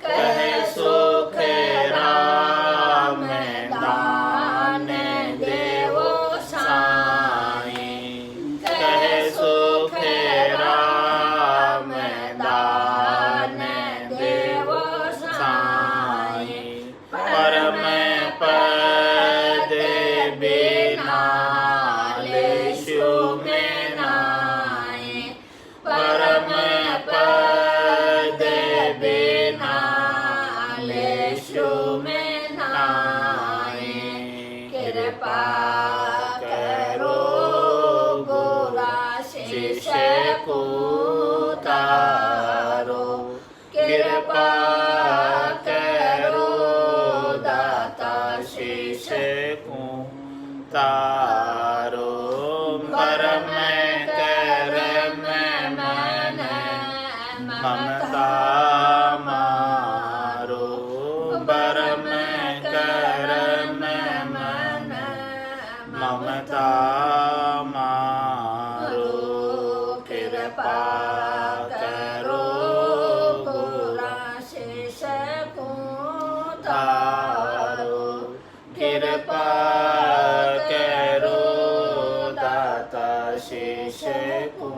कहे सुख राम दान देवो साई। कहे सुख राम दान देवो साई। परम पद बिना लेशु में नाई। परम पद बिना लेशु में नाई। कृपा करो गोरा शिष्य को तारो। कृपा करो दाता शिष्य को तारो। परम करम मन ममता मारो। परम करम मन ममता मारो। कृपा करो गोरा शिष्य को तारो। कृपा करो दाता शिष्य को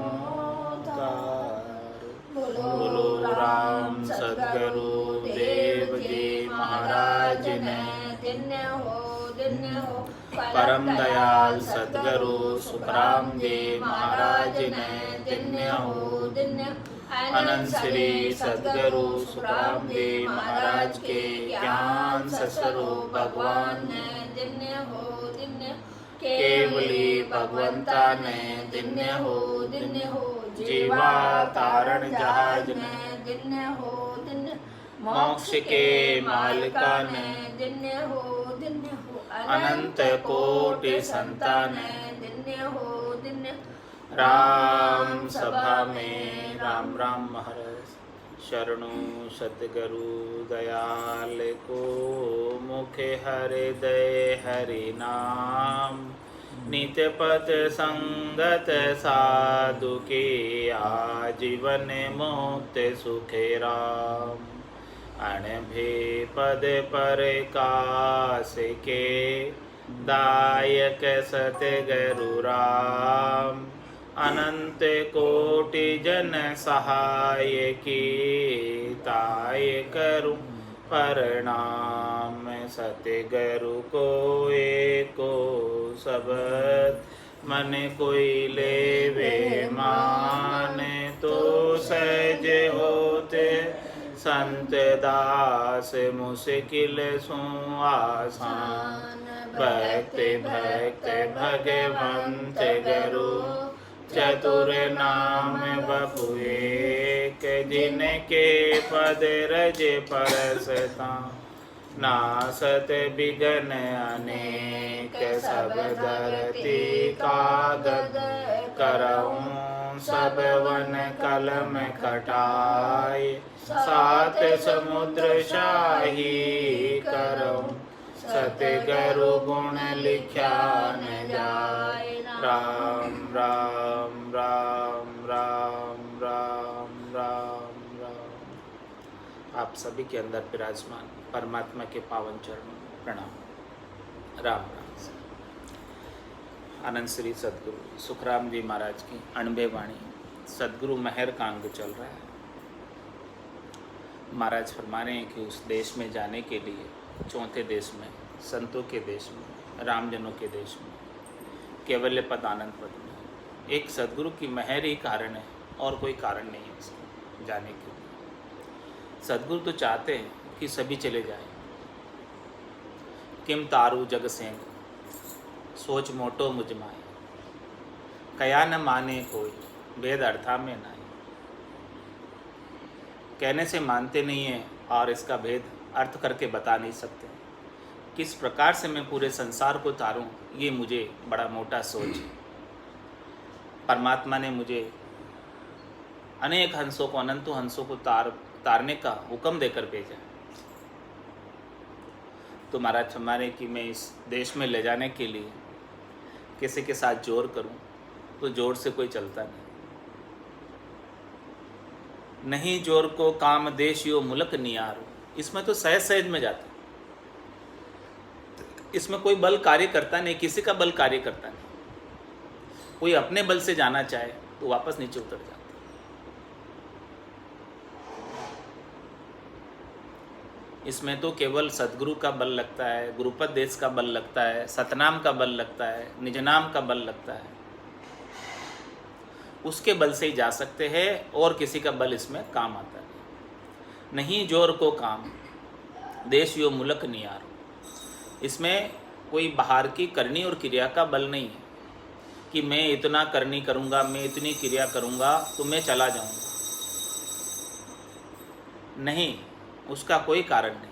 तारो। बोलो राम सद्गुरु देव जी महाराज ने धन्य हो। परम दयाल सद्गुरु सुखराम जी महाराज ने धन्य हो। अनंत श्री सद्गुरु सुखराम जी महाराज के ज्ञान स्वरूप भगवान ने धन्य हो। केवली भगवंता ने धन्य हो। जीवा तारण जहाज ने धन्य हो। मोक्ष के मालिका ने धन्य हो। अनंत कोटि संतान धन्य हो। राम सभा में राम राम महर्ष। शरणु सतगुरु दयाल को मुखे हृदय हरि नाम। नित्य पथ संगत साधु के आजीवन मुक्त सुखे राम। अणभे पद पर कास के दायक सतगुरु राम। अनंत कोटि जन सहाय की ताय करूं प्रणाम। सतगुरु को एको शब्द मन कोई लेवे मान। तो सहज होते संत दास मुश्किल सो आसान। भक्त भगवंत गुरु चतुर नाम बपु एक। जिनके पद रज परसता नासत बिघन अनेक। सब धरती कागद करऊं सब वन कलम कटाए। सात समुद्र शाही करऊं सतगुरु गुण लिख्या न जाए। राम राम राम राम राम राम राम। आप सभी के अंदर विराजमान परमात्मा के पावन चरणों में प्रणाम। राम राम। आनंद श्री सद्गुरु सुखराम जी महाराज की अणबे वाणी सद्गुरु मेहर का अंग चल रहा है। महाराज फरमा रहे हैं कि उस देश में जाने के लिए, चौथे देश में, संतों के देश में, रामजनों के देश में, केवल्य पद आनंद पद में एक सद्गुरु की मेहर ही कारण है और कोई कारण नहीं है इसके जाने के लिए। सद्गुरु तो चाहते हैं कि सभी चले जाएं। किम तारू जग सेंग सोच मोटो मुझ माए। कया न माने कोई भेद अर्था में नाई। कहने से मानते नहीं हैं और इसका भेद अर्थ करके बता नहीं सकते। किस प्रकार से मैं पूरे संसार को तारूं, ये मुझे बड़ा मोटा सोच है। परमात्मा ने मुझे अनेक हंसों को, अनंतों हंसों को तारने का हुक्म देकर भेजा। तो महाराज हमारे कि मैं इस देश में ले जाने के लिए किसी के साथ जोर करूं तो जोर से कोई चलता नहीं। नहीं जोर को काम देश यो मुल्क नियारो, इसमें तो सहज सहज में जाता है। इसमें कोई बल कार्य करता नहीं, किसी का बल कार्य करता नहीं। कोई अपने बल से जाना चाहे तो वापस नीचे उतर जाता है। इसमें तो केवल सदगुरु का बल लगता है, गुरुपद देश का बल लगता है, सतनाम का बल लगता है, निजनाम का बल लगता है। उसके बल से ही जा सकते हैं और किसी का बल इसमें काम आता है। नहीं जोर को काम देश यो मुल्क नियारो, इसमें कोई बाहर की करनी और क्रिया का बल नहीं है कि मैं इतना करनी करूँगा, मैं इतनी क्रिया करूँगा तो मैं चला जाऊँगा। नहीं, उसका कोई कारण नहीं।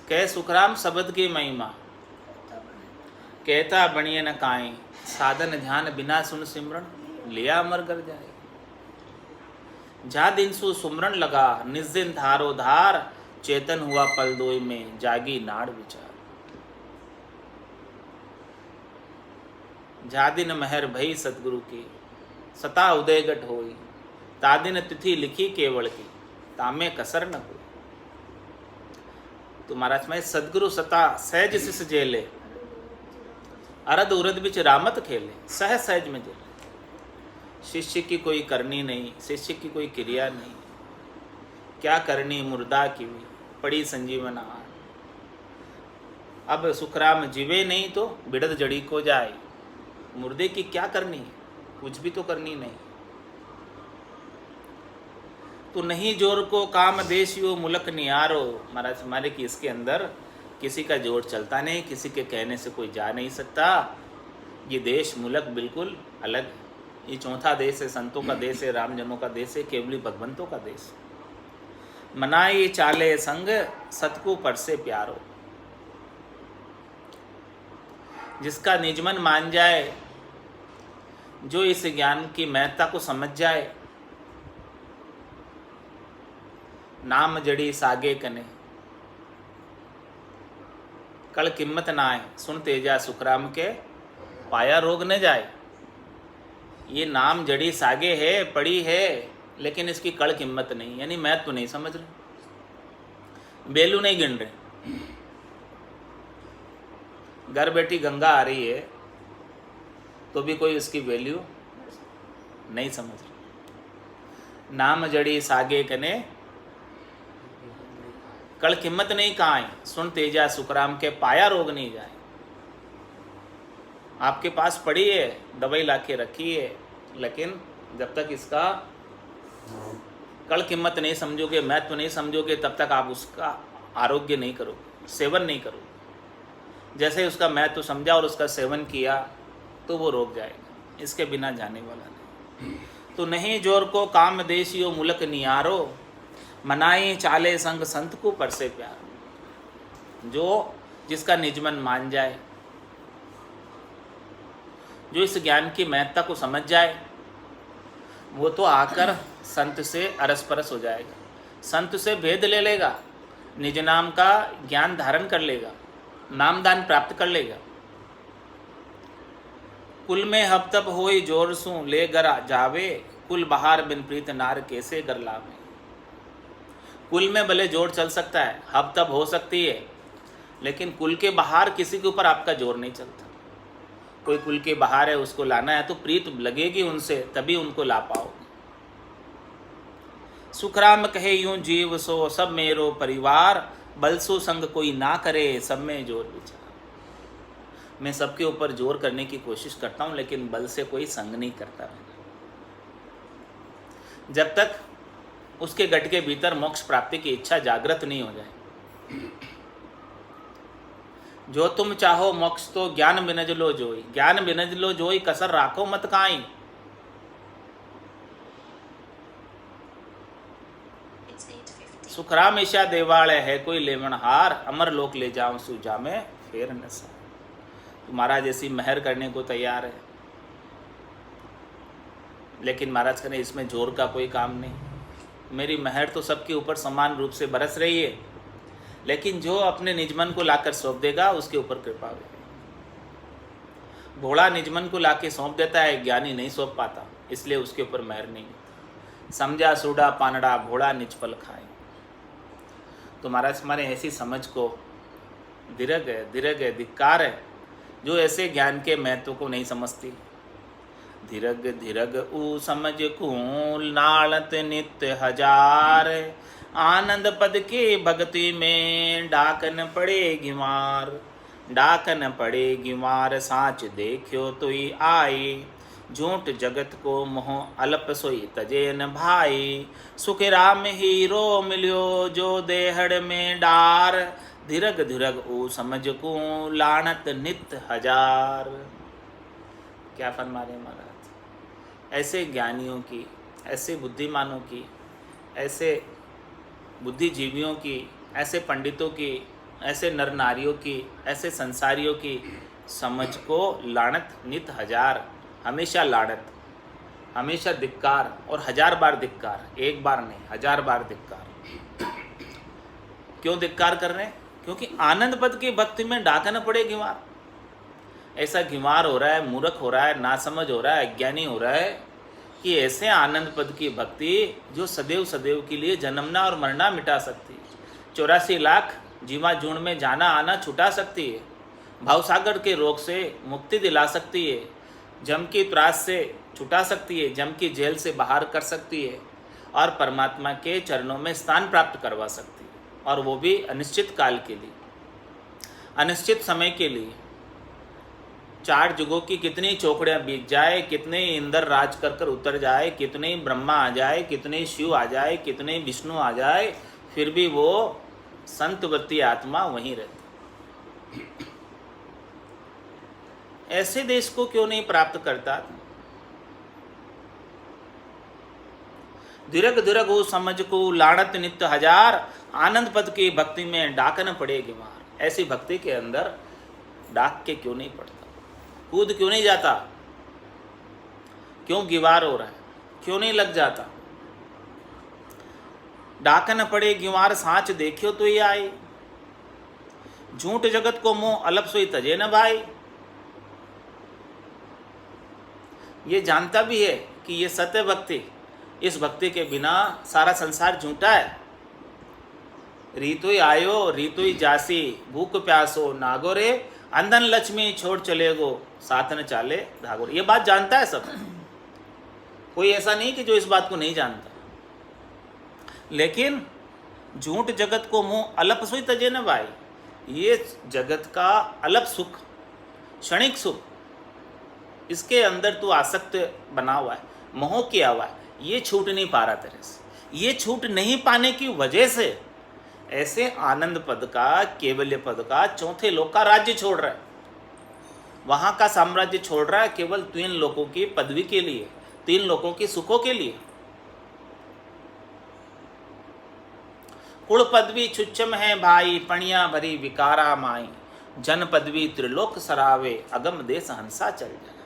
कह सुखराम शब्द की महिमा, कहता बनिए न काई, साधन ध्यान बिना सुन सिमरन, लिया अमर कर जाए। जा दिन सु सुमरन लगा, निज दिन धारो धार, चेतन हुआ पल दोई में, जागी नाड़ विचार। जा दिन महर भई सतगुरु की, सता उदय गट होई, तादिन तिथि लिखी केवल की, तामे कसर न हो। तो महाराज में सदगुरु सता सहज सिस जेले, अरद उरद बिच रामत खेले, सहज सहज में जेले। शिष्य की कोई करनी नहीं, शिष्य की कोई क्रिया नहीं, क्या करनी मुर्दा की भी पड़ी संजीवन हार। अब सुखराम जीवे नहीं तो बिड़द जड़ी को जाए, मुर्दे की क्या करनी है, कुछ भी तो करनी नहीं। तो नहीं जोर को काम देश यो मुल्क नियारो, महाराज हमारे कि इसके अंदर किसी का जोर चलता नहीं, किसी के कहने से कोई जा नहीं सकता। ये देश मुल्क बिल्कुल अलग है। ये चौथा देश है, संतों का देश है, रामजनों का देश है, केवली भगवंतों का देश। मनाई चाले संग सतकु पर से प्यारो, जिसका निजमन मान जाए, जो इस ज्ञान की महत्ता को समझ जाए, नाम जड़ी सागे कने, कल किम्मत ना आए, सुन तेजा सुखराम के, पाया रोग न जाए। ये नाम जड़ी सागे है, पड़ी है, लेकिन इसकी कड़ कीमत नहीं, यानी मैं तो नहीं समझ रहे, बेलू नहीं गिन रहे। घर बैठी गंगा आ रही है तो भी कोई इसकी वैल्यू नहीं समझ रहा। नाम जड़ी सागे कने, कल कीमत नहीं कहाँ है, सुन तेजा सुखराम के, पाया रोग नहीं जाए। आपके पास पड़ी है, दवाई लाके रखी है, लेकिन जब तक इसका कल कीमत नहीं समझोगे, महत्व नहीं समझोगे, तब तक आप उसका आरोग्य नहीं करोगे, सेवन नहीं करोगे। जैसे उसका महत्व समझा और उसका सेवन किया तो वो रोक जाएगा, इसके बिना जाने वाला नहीं। तो नहीं जोर को काम देश यो मुल्क नियारो, मनाई चाले संग संत को पर से प्यार। जो जिसका निजमन मान जाए, जो इस ज्ञान की महत्ता को समझ जाए, वो तो आकर संत से अरस परस हो जाएगा, संत से भेद ले लेगा, निज नाम का ज्ञान धारण कर लेगा, नामदान प्राप्त कर लेगा। कुल में हब तब होई जोर सू ले गर जावे, कुल बहार बिन प्रीत नार कैसे गर लावे। कुल में भले जोर चल सकता है, हब तब हो सकती है, लेकिन कुल के बाहर किसी के ऊपर आपका जोर नहीं चलता। कोई कुल के बाहर है, उसको लाना है तो प्रीत लगेगी उनसे, तभी उनको ला पाओ। सुखराम कहे यूं जीव सो सब मेरो परिवार, बलसो संग कोई ना करे सब में जोर विचार। मैं सबके ऊपर जोर करने की कोशिश करता हूं, लेकिन बल से कोई संग नहीं करता। जब तक उसके गट के भीतर मोक्ष प्राप्ति की इच्छा जागृत नहीं हो जाए। जो तुम चाहो मोक्ष तो ज्ञान बिनज लो जोई, ज्ञान बिनज लो जोई, कसर राखो मत काई। सुखराम ईशा देवालय है कोई लेवन हार, अमर लोक ले जाऊं सूजा में फेर नसा। तो महाराज ऐसी मेहर करने को तैयार है, लेकिन महाराज कहने इसमें जोर का कोई काम नहीं। मेरी मेहर तो सबके ऊपर समान रूप से बरस रही है, लेकिन जो अपने निजमन को लाकर सौंप देगा उसके ऊपर कृपा होगी। भोला निजमन को लाके सौंप देता है, ज्ञानी नहीं सौंप पाता, इसलिए उसके ऊपर मेहर नहीं। समझा सूडा पानड़ा घोड़ा निचपल खाए। तो महाराज हमारे ऐसी समझ को दिरग है, धिक्कार है जो ऐसे ज्ञान के महत्व को नहीं समझती। धीरग ऊ समझ कूल नालत नित्य हजार, आनंद पद के भक्ति में डाकन पड़ेगी मार। डाकन पड़ेगी मार साँच देखियो तुई आई, झूठ जगत को मोह अल्प सोई तजे न भाई। सुख राम हीरो मिलियो जो देहड़ में डार, धीरग ऊ समझ को लानत नित हजार। क्या फरमा रहे महाराज? ऐसे ज्ञानियों की, ऐसे बुद्धिमानों की, ऐसे बुद्धिजीवियों की, ऐसे पंडितों की, ऐसे नर नारियों की, ऐसे संसारियों की समझ को लानत नित हजार, हमेशा लानत, हमेशा धिक्कार, और 1000 बार धिक्कार, एक बार नहीं 1000 बार धिक्कार। क्यों धिक्कार कर रहे हैं? क्योंकि आनंद पद की भक्ति में डाका न पड़े गिवार। ऐसा गिवार हो रहा है, मूर्ख हो रहा है, नासमझ हो रहा है, अज्ञानी हो रहा है कि ऐसे आनंद पद की भक्ति जो सदैव सदैव के लिए जन्मना और मरना मिटा सकती है, 84 लाख जीवा जून में जाना आना छुटा सकती है, भावसागर के रोग से मुक्ति दिला सकती है, जम की त्रास से छुटा सकती है, जम की जेल से बाहर कर सकती है, और परमात्मा के चरणों में स्थान प्राप्त करवा सकती है, और वो भी अनिश्चित काल के लिए, अनिश्चित समय के लिए। 4 युगों की कितनी चौकड़ियाँ बीत जाए, कितने इंद्र राज कर कर उतर जाए, कितने ब्रह्मा आ जाए, कितने शिव आ जाए, कितने विष्णु आ जाए, फिर भी वो संतवती आत्मा वहीं रहती। ऐसे देश को क्यों नहीं प्राप्त करता? धीरग हो समझ को लानत नित्य हजार, आनंद पद की भक्ति में डाक न पड़ेगी मार। ऐसी भक्ति के अंदर डाक के क्यों नहीं पड़ता? कूद क्यों नहीं जाता? क्यों गिवार हो रहा है? क्यों नहीं लग जाता? डाक न पड़े गिवार साँच देखियो तो ही आई, झूठ जगत को मोह अल्प सोई तजे न भाई। ये जानता भी है कि ये सत्य भक्ति, इस भक्ति के बिना सारा संसार झूठा है। रीतोई आयो रीतोई जासी, भूख प्यासो नागोरे, अंधन लक्ष्मी छोड़ चले गो, साथ न चाले धागोरे। ये बात जानता है सब, कोई ऐसा नहीं कि जो इस बात को नहीं जानता। लेकिन झूठ जगत को मुँह अल्प सोई तजे न भाई, ये जगत का अल्प सुख, क्षणिक सुख, इसके अंदर तू आसक्त बना हुआ है, मोह किया हुआ है, ये छूट नहीं पा रहा तेरे से। ये छूट नहीं पाने की वजह से ऐसे आनंद पद का, केवल्य पद का, चौथे लोक का राज्य छोड़ रहा है, वहाँ का साम्राज्य छोड़ रहा है, केवल 3 लोकों की पदवी के लिए, 3 लोकों की सुखों के लिए। कुल पदवी छुच्छम है भाई, पणिया भरी विकारा माई, जन पदवी त्रिलोक सरावे, अगम देश हंसा चल जाए।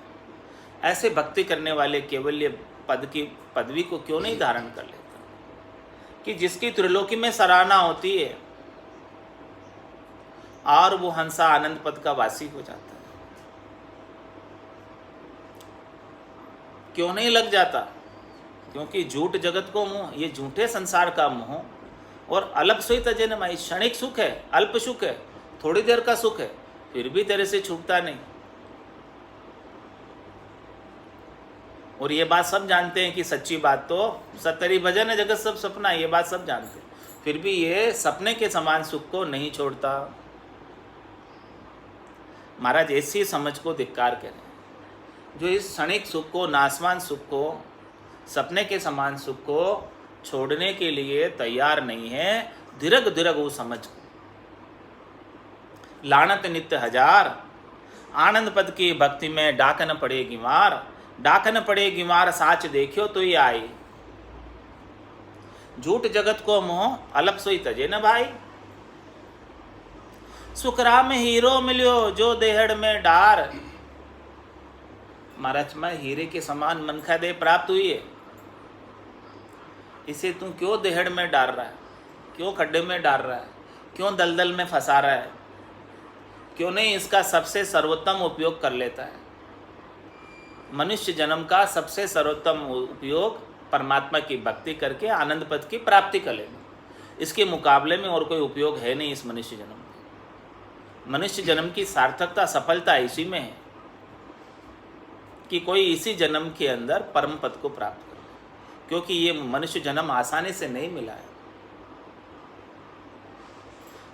ऐसे भक्ति करने वाले केवल्य पद की पदवी को क्यों नहीं धारण कर लेता कि जिसकी त्रिलोकी में सराहना होती है और वो हंसा आनंद पद का वासी हो जाता है? क्यों नहीं लग जाता? क्योंकि झूठ जगत को मोह, ये झूठे संसार का मोह, और अल्प सोई तजे न भाई, क्षणिक सुख है, अल्प सुख है, थोड़ी देर का सुख है, फिर भी तेरे से छूटता नहीं। और ये बात सब जानते हैं कि सच्ची बात तो सत्तरी भजन है, जगत सब सपना है, ये बात सब जानते हैं, फिर भी ये सपने के समान सुख को नहीं छोड़ता। महाराज ऐसी समझ को धिक्कार करें जो इस क्षणिक सुख को, नासवान सुख को, सपने के समान सुख को छोड़ने के लिए तैयार नहीं है। धीरग वो समझ को लानत नित्य हजार, आनंद पद की भक्ति में डाकन पड़ेगी मार, डाकन पड़ेगी मार, साच देखियो तो ही आई, झूठ जगत को मोह अल्प सोई तजे न भाई। सुखराम हीरो मिलियो जो देहड़ में डार। महाराज में हीरे के समान मनखा देह प्राप्त हुई है, इसे तू क्यों देहड़ में डाल रहा है? क्यों खड्डे में डाल रहा है? क्यों दलदल में फंसा रहा है? क्यों नहीं इसका सबसे सर्वोत्तम उपयोग कर लेता है? मनुष्य जन्म का सबसे सर्वोत्तम उपयोग परमात्मा की भक्ति करके आनंद पद की प्राप्ति कर लेना। इसके मुकाबले में और कोई उपयोग है नहीं इस मनुष्य जन्म में। मनुष्य जन्म की सार्थकता, सफलता इसी में है कि कोई इसी जन्म के अंदर परम पद को प्राप्त करे, क्योंकि ये मनुष्य जन्म आसानी से नहीं मिला है।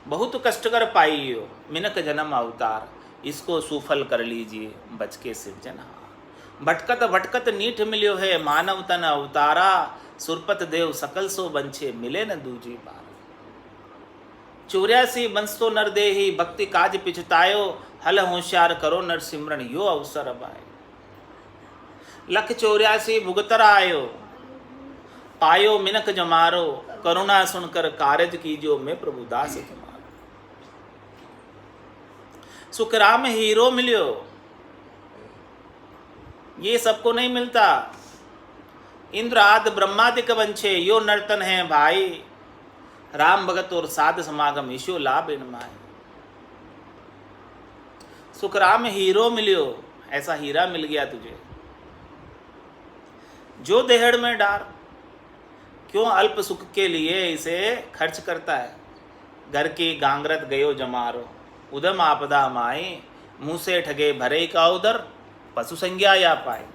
बहुत कष्टकर पाइयो मिनक जन्म अवतार, इसको सुफल कर लीजिए बच के सिरजनहार। भटकत भटकत नीठ मिलियो है मानव तन अवतारा, सुरपत देव सकल सो बंछे मिले न दूजी बार। 84 बंस तो नर देही भक्ति काज पिछतायो, हल होशियार करो नर सिमरन यो अवसर अब आए। 184 भुगतर आयो पायो मिनक जमारो, करुणा सुनकर कारज कीजो मैं प्रभु दास तुम्हारो। सुख राम हीरो मिलियो, ये सबको नहीं मिलता। इंद्र आदि ब्रह्मादिक वंशे यो नर्तन है भाई, राम भगत और साध समागम ईशो लाभ इन माए। सुख राम हीरो मिलियो, ऐसा हीरा मिल गया तुझे जो देहड़ में डार। क्यों अल्प सुख के लिए इसे खर्च करता है। घर की गांगरत गयो जमारो, उदम आपदा माई, मुँह से ठगे भरे का उदर, पशु संज्ञा या पाए।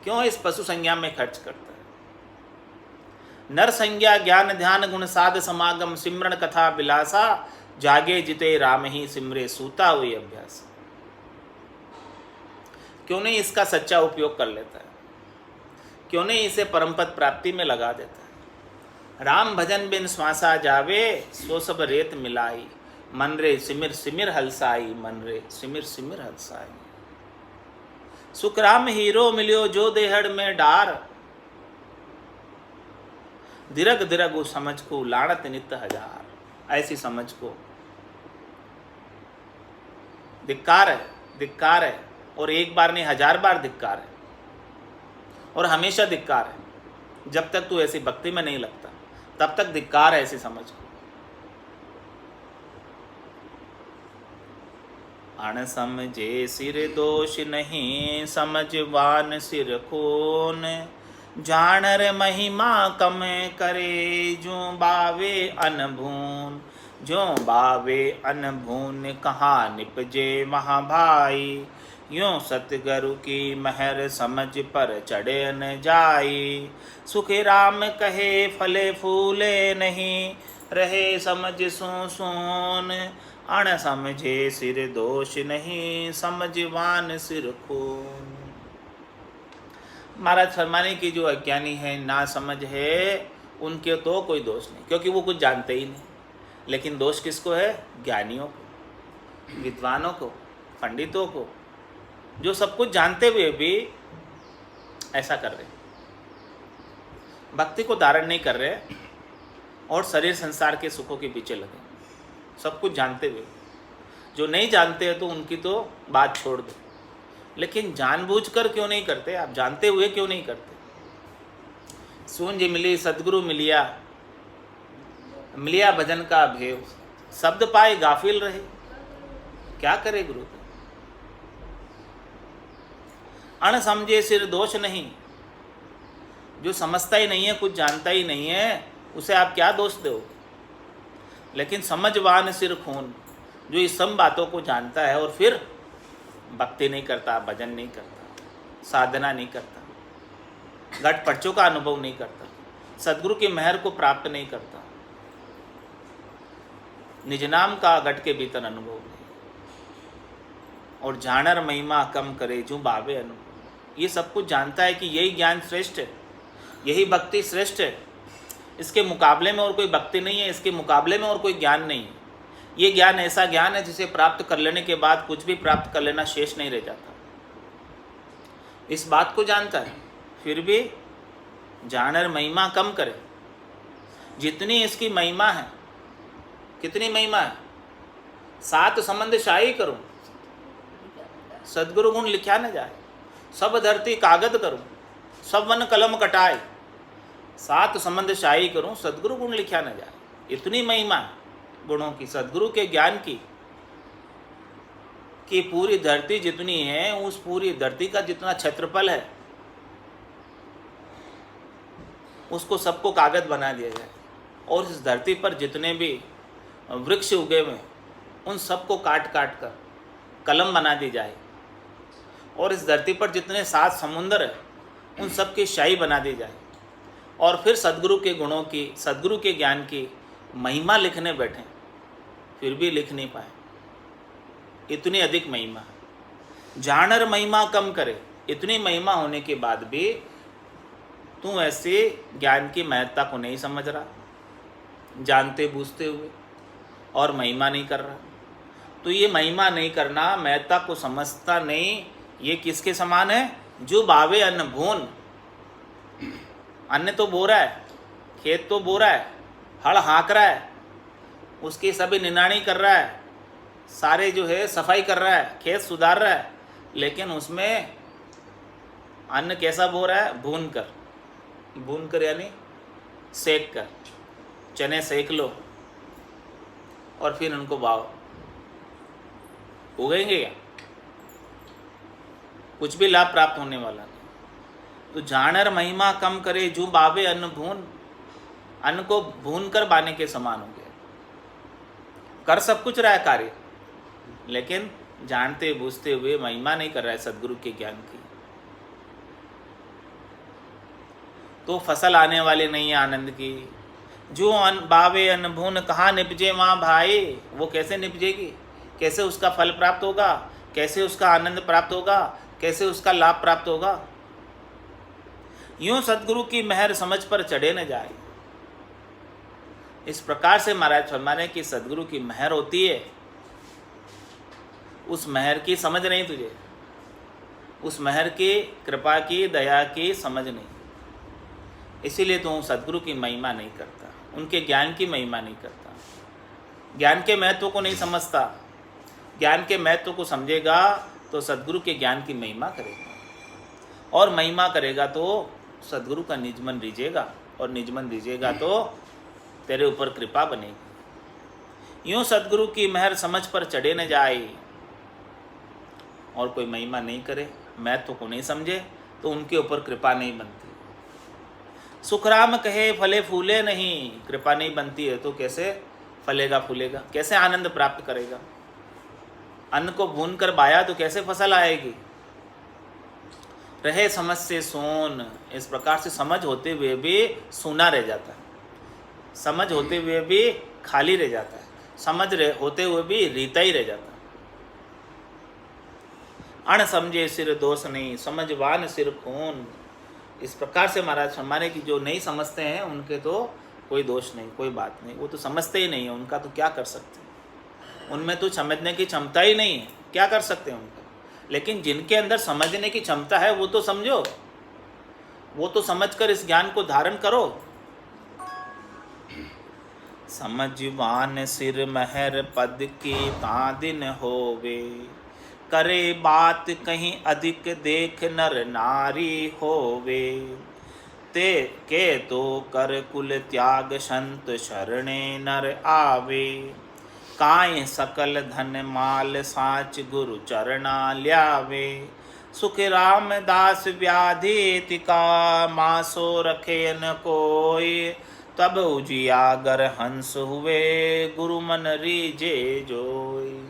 क्यों इस पशु संज्ञा में खर्च करता है। नर संज्ञा ज्ञान ध्यान गुण साध समागम, सिमरण कथा बिलासा, जागे जिते राम ही सिमरे सूता हुई अभ्यास। क्यों नहीं इसका सच्चा उपयोग कर लेता है। क्यों नहीं इसे परमपद प्राप्ति में लगा देता है। राम भजन बिन श्वासा जावे, सो सब रेत मिलाई, मन रे सिमिर सिमिर हलसाई, मन रे सिमिर सिमिर हलसाई। सुख राम हीरो मिलियो जो देहड़ में डार, दिरग दिरग समझ को लाणत नित हजार। ऐसी समझ को धिक्कार है, धिक्कार है, और एक बार नहीं 1000 बार धिक्कार है, और हमेशा धिक्कार है। जब तक तू ऐसी भक्ति में नहीं लगता तब तक धिक्कार है ऐसी समझ को। अण समझे सिर दोष नहीं, समझवान सिर खून, जानर महिमा कम करे, जो बावे अनभून। जो बावे अनभून कहाँ निपजे महाभाई, यूं सतगुरु की महर समझ पर चढ़े न जाई। सुख राम कहे फले फूले नहीं, रहे समझ सो सोन। अण समझे सिर दोष नहीं, समझवान सिर खून। महाराज फरमाने की जो अज्ञानी है, ना समझ है, उनके तो कोई दोष नहीं, क्योंकि वो कुछ जानते ही नहीं। लेकिन दोष किसको है। ज्ञानियों को, विद्वानों को, पंडितों को, जो सब कुछ जानते हुए भी ऐसा कर रहे, भक्ति को धारण नहीं कर रहे और शरीर संसार के सुखों के पीछे लगे, सब कुछ जानते हुए। जो नहीं जानते हैं तो उनकी तो बात छोड़ दो, लेकिन जानबूझकर क्यों नहीं करते। आप जानते हुए क्यों नहीं करते। सूंझ मिली सदगुरु मिलिया, मिलिया भजन का भेव, शब्द पाए गाफिल रहे, क्या करे गुरु। अण समझे सिर दोष नहीं, जो समझता ही नहीं है, कुछ जानता ही नहीं है, उसे आप क्या दोष दो। लेकिन समझवान सिर खून, जो इस सब बातों को जानता है और फिर भक्ति नहीं करता, भजन नहीं करता, साधना नहीं करता, घट पर्चों का अनुभव नहीं करता, सदगुरु की महर को प्राप्त नहीं करता, निज नाम का घट के भीतर अनुभव नहीं, और जानर महिमा कम करे जो बावे अनुभव। ये सब कुछ जानता है कि यही ज्ञान श्रेष्ठ है, यही भक्ति श्रेष्ठ है, इसके मुकाबले में और कोई भक्ति नहीं है, इसके मुकाबले में और कोई ज्ञान नहीं है। ये ज्ञान ऐसा ज्ञान है जिसे प्राप्त कर लेने के बाद कुछ भी प्राप्त कर लेना शेष नहीं रह जाता। इस बात को जानता है, फिर भी जानर महिमा कम करे। जितनी इसकी महिमा है, कितनी महिमा है, 7 संबंध शाही करूं, सदगुरु गुण लिखा न जाए, सब धरती कागद करूं, सब वन कलम कटाए, 7 संबंध शाही करूं, सदगुरु गुण लिखा न जाए। इतनी महिमा है गुणों की, सदगुरु के ज्ञान की, कि पूरी धरती जितनी है, उस पूरी धरती का जितना क्षेत्रफल है, उसको सबको कागज बना दिया जाए और इस धरती पर जितने भी वृक्ष उगे हुए उन सबको काट काट कर कलम बना दी जाए और इस धरती पर जितने 7 समुंदर हैं उन सब की शाही बना दी जाए और फिर सद्गुरु के गुणों की, सद्गुरु के ज्ञान की महिमा लिखने बैठें, फिर भी लिख नहीं पाए। इतनी अधिक महिमा, जानर महिमा कम करे, इतनी महिमा होने के बाद भी तू ऐसे ज्ञान की महत्ता को नहीं समझ रहा, जानते बूझते हुए, और महिमा नहीं कर रहा। तो ये महिमा नहीं करना, महत्ता को समझता नहीं, ये किसके समान है? जो बावे अन्न भून, अन्न तो बो रहा है, खेत तो बो रहा है, हल हाँक रहा है, उसकी सभी निनाणी कर रहा है, सारे जो है सफाई कर रहा है, खेत सुधार रहा है, लेकिन उसमें अन्न कैसा बो रहा है? भून कर। भून कर यानी सेक कर, चने सेक लो और फिर उनको बाओ, उगेंगे क्या? कुछ भी लाभ प्राप्त होने वाला नहीं। तो जानर महिमा कम करे, जो बावे अन्न भून, अन्न को भून कर बाने के समान हो गया। कर सब कुछ रहा है कार्य, लेकिन जानते बूझते हुए महिमा नहीं कर रहा है सद्गुरु के ज्ञान की। तो फसल आने वाली नहीं है आनंद की। जो बावे अन्न भून कहाँ निपजे वहाँ भाई, वो कैसे निपजेगी? कैसे उसका फल प्राप्त होगा? कैसे उसका आनंद प्राप्त होगा? कैसे उसका लाभ प्राप्त होगा? यूं सद्गुरु की मेहर समझ पर चढ़े न जाए। इस प्रकार से महाराज फरमाने की सद्गुरु की मेहर होती है, उस मेहर की समझ नहीं तुझे, उस मेहर की, कृपा की, दया की समझ नहीं, इसीलिए तू सद्गुरु की महिमा नहीं करता, उनके ज्ञान की महिमा नहीं करता, ज्ञान के महत्व को नहीं समझता। ज्ञान के महत्व को समझेगा तो सद्गुरु के ज्ञान की महिमा करेगा, और महिमा करेगा तो सद्गुरु का निजमन रिझेगा, और निजमन रिझेगा तो तेरे ऊपर कृपा बनेगी। यूं सद्गुरु की मेहर समझ पर चढ़े न जाए, और कोई महिमा नहीं करे, महत्व को नहीं समझे, तो उनके ऊपर कृपा नहीं बनती। सुखराम कहे फले फूले नहीं, कृपा नहीं बनती है तो कैसे फलेगा फूलेगा, कैसे आनंद प्राप्त करेगा? अन्न को भून कर बाया तो कैसे फसल आएगी? रहे समझ से सोन, इस प्रकार से समझ होते हुए भी सूना रह जाता है, समझ होते हुए भी खाली रह जाता है, समझ होते हुए भी रीता ही रह जाता है। अण समझे सिर दोष नहीं, समझवान सिर खून। इस प्रकार से महाराज फरमाने की जो नहीं समझते हैं उनके तो कोई दोष नहीं, कोई बात नहीं, वो तो समझते ही नहीं है, उनका तो क्या कर सकते हैं, उनमें तो समझने की क्षमता ही नहीं है, क्या कर सकते हैं उनका। लेकिन जिनके अंदर समझने की क्षमता है वो तो समझो, वो तो समझकर इस ज्ञान को धारण करो। समझवान सिर महर पद की तादिन होवे, करे बात कहीं अधिक देख नर नारी होवे, ते के तो कर कुल त्याग संत शरणे नर आवे, काई सकल धन माल साच गुरु चरणा ल्यावे, सुख राम दास व्याधि तिका मासो रखे न कोई, तब उजियागर हंस हुए गुरु मन रीजे जोई।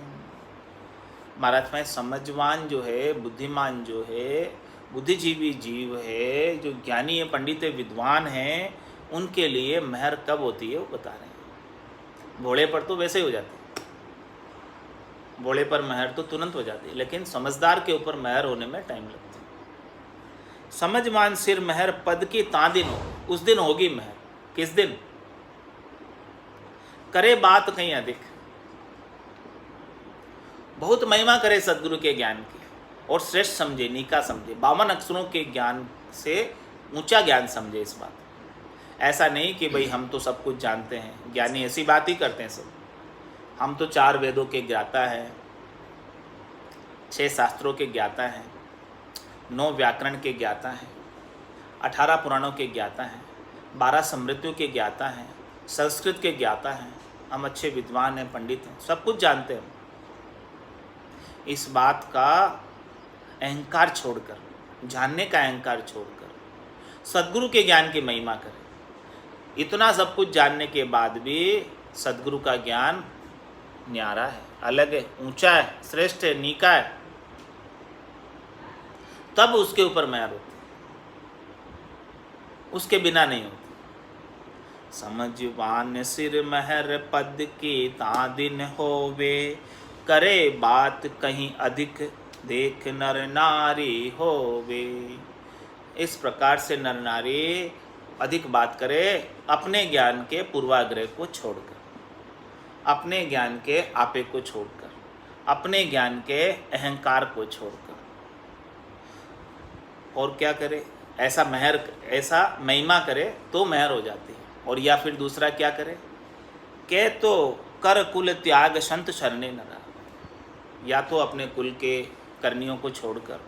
महाराज में समझवान जो है, बुद्धिमान जो है, बुद्धिजीवी जीव है, जो ज्ञानी है, पंडित है, विद्वान हैं, उनके लिए मेहर कब होती है वो बता रहे हैं। भोले पर तो वैसे ही हो जाती है, भोले पर मेहर तो तुरंत हो जाती है, लेकिन समझदार के ऊपर मेहर होने में टाइम लगता है। समझवान सिर मेहर पद की तादिन हो, उस दिन होगी मेहर। किस दिन? करे बात कहीं अधिक, बहुत महिमा करे सद्गुरु के ज्ञान की, और श्रेष्ठ समझे, नीका समझे, 52 अक्षरों के ज्ञान से ऊंचा ज्ञान समझे इस बात। ऐसा नहीं कि भाई हम तो सब कुछ जानते हैं, ज्ञानी ऐसी बात ही करते हैं सब, हम तो 4 वेदों के ज्ञाता हैं, 6 शास्त्रों के ज्ञाता हैं, 9 व्याकरण के ज्ञाता हैं, 18 पुराणों के ज्ञाता हैं, 12 स्मृतियों के ज्ञाता हैं, संस्कृत के ज्ञाता हैं, हम अच्छे विद्वान हैं, पंडित हैं, सब कुछ जानते हैं। इस बात का अहंकार छोड़कर, जानने का अहंकार छोड़कर सद्गुरु के ज्ञान की महिमा करें, इतना सब कुछ जानने के बाद भी सदगुरु का ज्ञान न्यारा है, अलग है, ऊंचा है, श्रेष्ठ है, नीका है, तब उसके ऊपर मेहर होती, उसके बिना नहीं होती। समझवान सिर महर पद की तादिन होवे, करे बात कहीं अधिक देख नर नारी होवे। इस प्रकार से नर नारी अधिक बात करे अपने ज्ञान के पूर्वाग्रह को छोड़कर, अपने ज्ञान के आपे को छोड़कर, अपने ज्ञान के अहंकार को छोड़कर। और क्या करे? ऐसा महर, ऐसा महिमा करे तो महर हो जाती है। और या फिर दूसरा क्या करे? के तो कर कुल त्याग संत शरणे न रहा, या तो अपने कुल के करनियों को छोड़कर,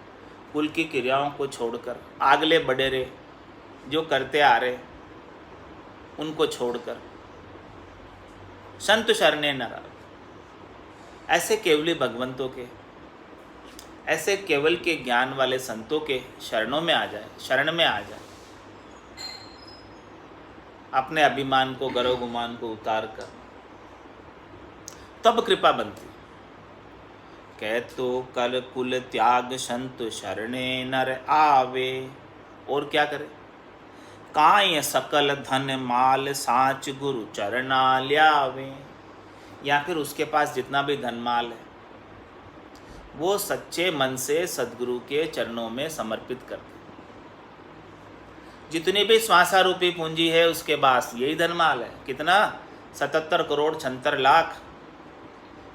कुल की क्रियाओं को छोड़कर, आगले बडेरे जो करते आ रहे उनको छोड़कर संत शरणे न रहा, ऐसे केवली भगवंतों के, ऐसे केवल के ज्ञान वाले संतों के शरणों में आ जाए, शरण में आ जाए, अपने अभिमान को, गर्व गुमान को उतार कर, तब कृपा बनती। कह तो कल कुल त्याग संत शरणे नर आवे। और क्या करे? काय सकल धन माल साच गुरु चरना ल्यावे। या फिर उसके पास जितना भी धन माल है वो सच्चे मन से सदगुरु के चरणों में समर्पित कर दे। जितनी भी श्वासा रूपी पूंजी है उसके पास यही धनमाल है। कितना? 77 करोड़ 76 लाख,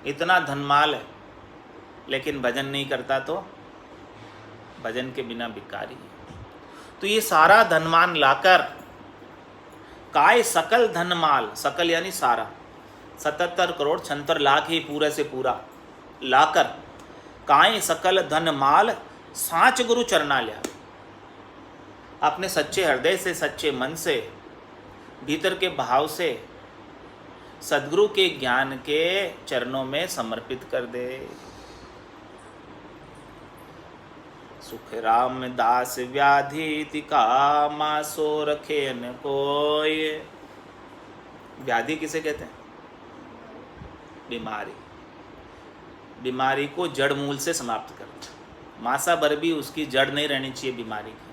इतना धनमाल है, लेकिन भजन नहीं करता तो भजन के बिना भिखारी है। तो ये सारा धनमान लाकर, काय सकल धनमाल, सकल यानी सारा, 77 करोड़ 76 लाख ही पूरे से पूरा लाकर, काय सकल धनमाल साच गुरु चरना लिया। अपने सच्चे हृदय से, सच्चे मन से, भीतर के भाव से सदगुरु के ज्ञान के चरणों में समर्पित कर दे। सुख राम दास व्याधि तिका मासो रखे न कोय। व्याधि किसे कहते हैं? बीमारी। बीमारी को जड़ मूल से समाप्त कर दे। मासा भर भी उसकी जड़ नहीं रहनी चाहिए बीमारी की।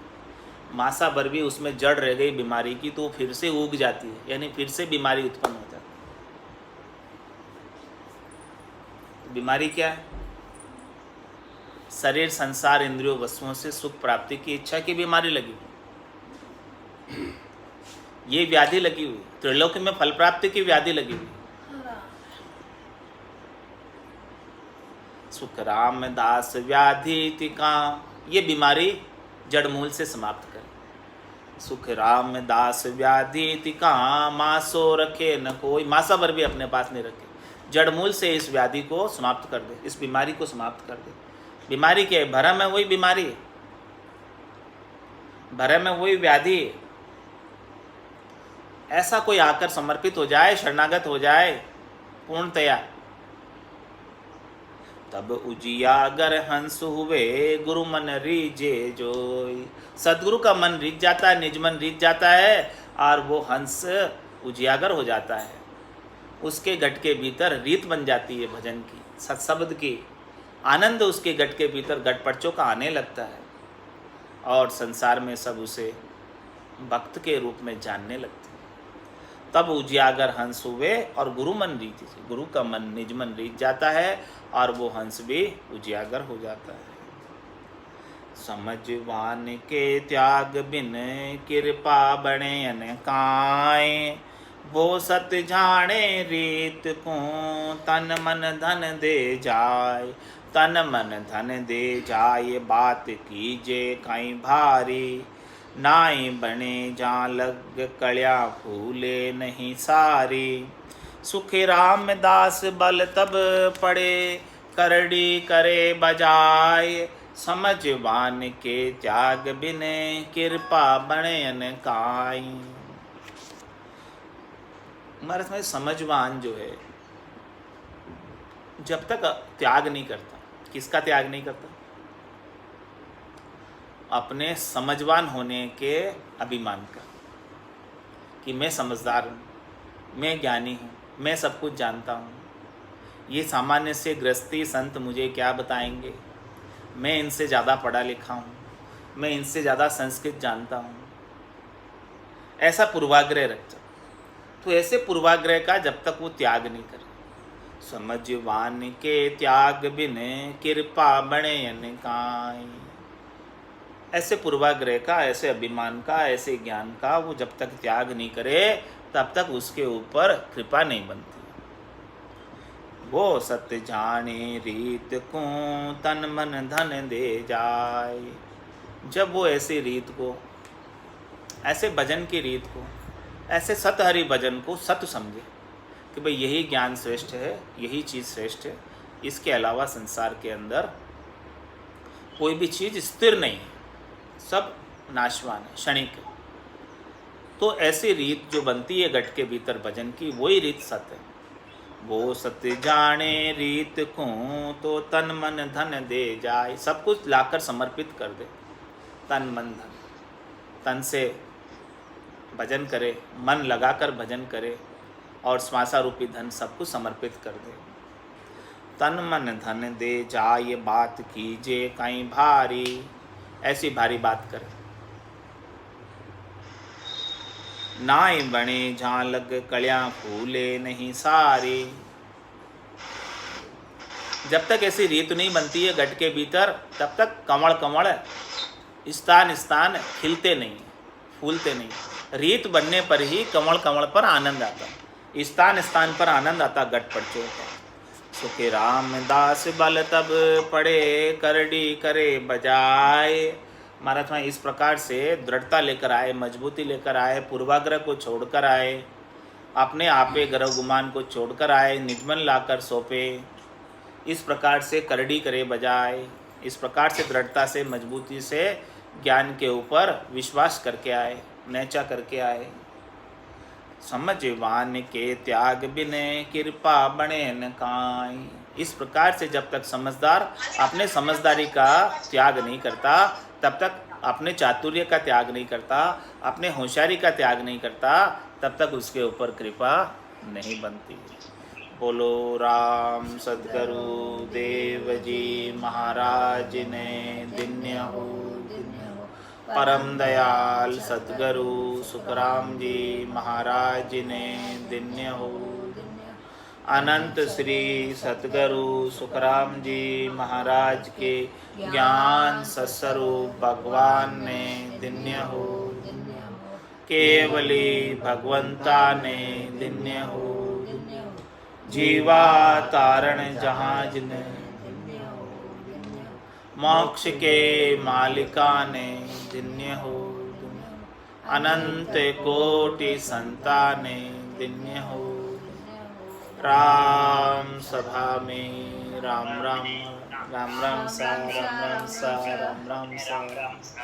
मासा भर भी उसमें जड़ रह गई बीमारी की तो फिर से उग जाती है, यानी फिर से बीमारी उत्पन्न हो जाती है। बीमारी क्या है? शरीर, संसार, इंद्रियों, वस्तुओं से सुख प्राप्ति की इच्छा की बीमारी लगी हुई, ये व्याधि लगी हुई। त्रिलोक में फल प्राप्ति की व्याधि लगी हुई। सुख राम दास व्याधि तिका, ये बीमारी जड़ मूल से समाप्त कर। सुख राम दास व्याधि तिका मासो रखे न कोई। मासा भर भी अपने पास नहीं रखे, जड़ मूल से इस व्याधि को समाप्त कर दे, इस बीमारी को समाप्त कर दे। बीमारी क्या है? भरम है, वही बीमारी है, भरम है, वही व्याधि है। ऐसा कोई आकर समर्पित हो जाए, शरणागत हो जाए पूर्णतया, तब उजियागर हंस हुए गुरु मन रीजे जोई। सदगुरु का मन रीझ जाता है, निज मन रीझ जाता है और वो हंस उजियागर हो जाता है। उसके गट के भीतर रीत बन जाती है भजन की, सत्शब्द की। आनंद उसके गट के भीतर गटपटचों का आने लगता है और संसार में सब उसे भक्त के रूप में जानने लगते हैं। तब उजियागर हंस हुए और गुरु मन रीझ, गुरु का मन, निज मन रीझ जाता है और वो हंस भी उजियागर हो जाता है। समझवान के त्याग बिन कृपा बने अनकाय। वो सत जाने रीत को तन मन धन दे जाय। तन मन धन दे जाय बात कीजे कहीं भारी। नाई बने जा लग कड़िया फूले नहीं सारी। सुखी रामदास बल तब पड़े करड़ी करे बजाय। समझवान के त्याग बिने कृपा बने काई। हमारे समय समझवान जो है जब तक त्याग नहीं करता, किसका त्याग नहीं करता? अपने समझवान होने के अभिमान का, कि मैं समझदार हूँ, मैं ज्ञानी हूँ, मैं सब कुछ जानता हूँ, ये सामान्य से गृहस्थी संत मुझे क्या बताएंगे, मैं इनसे ज़्यादा पढ़ा लिखा हूँ, मैं इनसे ज़्यादा संस्कृत जानता हूँ, ऐसा पूर्वाग्रह रखता। तो ऐसे पूर्वाग्रह का जब तक वो त्याग नहीं करे, समझवान के त्याग बिन कृपा बणे काई, ऐसे पूर्वाग्रह का, ऐसे अभिमान का, ऐसे ज्ञान का वो जब तक त्याग नहीं करे तब तक उसके ऊपर कृपा नहीं बनती। वो सत्य जाने रीत को तन मन धन दे जाए, जब वो ऐसी रीत को, ऐसे भजन की रीत को, ऐसे सतहरि भजन को सत्य समझे कि भाई यही ज्ञान श्रेष्ठ है, यही चीज़ श्रेष्ठ है, इसके अलावा संसार के अंदर कोई भी चीज़ स्थिर नहीं है, सब नाशवान है, क्षणिक है। तो ऐसी रीत जो बनती है घट के भीतर भजन की, वही रीत सत्य है। वो सत्य जाने रीत को तो तन मन धन दे जाए, सब कुछ लाकर समर्पित कर दे, तन मन धन, तन से भजन करे, मन लगाकर भजन करे और श्वासा रूपी धन सब कुछ समर्पित कर दे। तन मन धन दे जाए बात कीजे कहीं भारी, ऐसी भारी बात करे। नाय बने जहाँ लग कलियाँ फूले नहीं सारी, जब तक ऐसी रीत नहीं बनती है घट के भीतर तब तक कमल कमल स्थान स्थान खिलते नहीं, फूलते नहीं। रीत बनने पर ही कमल कमल पर आनंद आता, स्थान स्थान पर आनंद आता घट पड़चों का। सुखे रामदास बल तब पड़े करडी करे बजाए, महाराज वहाँ इस प्रकार से दृढ़ता लेकर आए, मजबूती लेकर आए, पूर्वाग्रह को छोड़कर आए, अपने आपे गर्व गुमान को छोड़कर आए, निजमन लाकर सौंपे, इस प्रकार से करडी करे बजाए, इस प्रकार से दृढ़ता से मजबूती से ज्ञान के ऊपर विश्वास करके आए, नैचा करके आए। समझवान के त्याग बिने कृपा बने न काई, इस प्रकार से जब तक समझदार अपने समझदारी का त्याग नहीं करता, तब तक अपने चातुर्य का त्याग नहीं करता, अपने होशियारी का त्याग नहीं करता, तब तक उसके ऊपर कृपा नहीं बनती। बोलो राम सद्गुरु देव जी महाराज ने दिन्य हो, परम दयाल सद्गुरु सुखराम जी महाराज ने दिन्य हो, अनंत श्री सद्गुरु सुखराम जी महाराज के ज्ञान सत्स्वरूप भगवान ने दिन्य हो, केवली भगवंता ने दिन्य हो, जीवा तारण जहाज ने, मोक्ष के मालिका ने दिन्य हो, अनंत कोटि संताने दिन्य हो। राम सभा में राम राम राम राम सा राम राम सा राम राम सा।